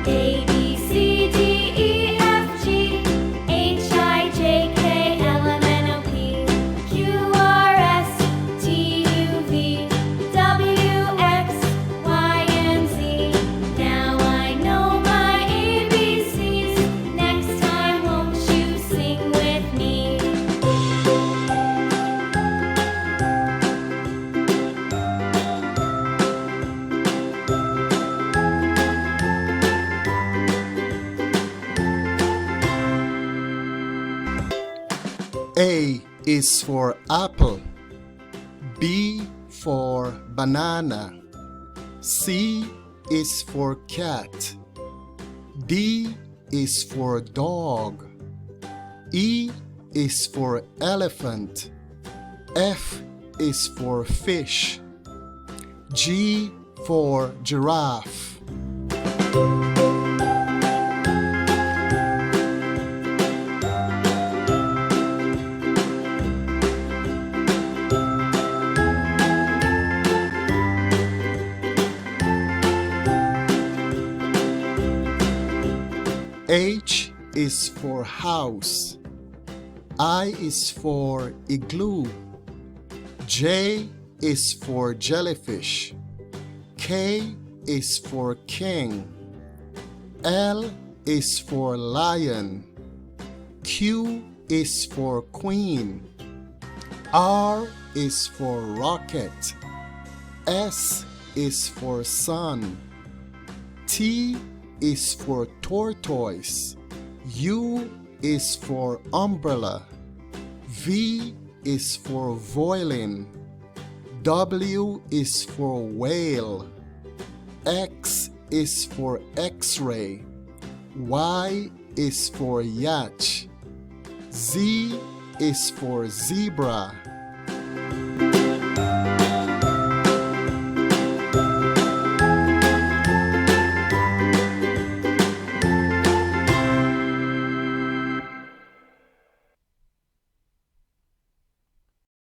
A, B, C, D, E, F, G, H, I, J, K, L, M, N, O, P, Q, R, S, T, U, V, W, X, Y, and Z. Now I know my ABCs. Next time, won't you sing with me? A is for apple, B for banana, C is for cat, D is for dog, E is for elephant, F is for fish, G for giraffe. H is for house, I is for igloo, J is for jellyfish, K is for king, L is for lion, Q is for queen, R is for rocket, S is for sun, T is for tortoise, U is for umbrella, V is for violin, W is for whale, X is for X-ray, Y is for yacht, Z is for zebra,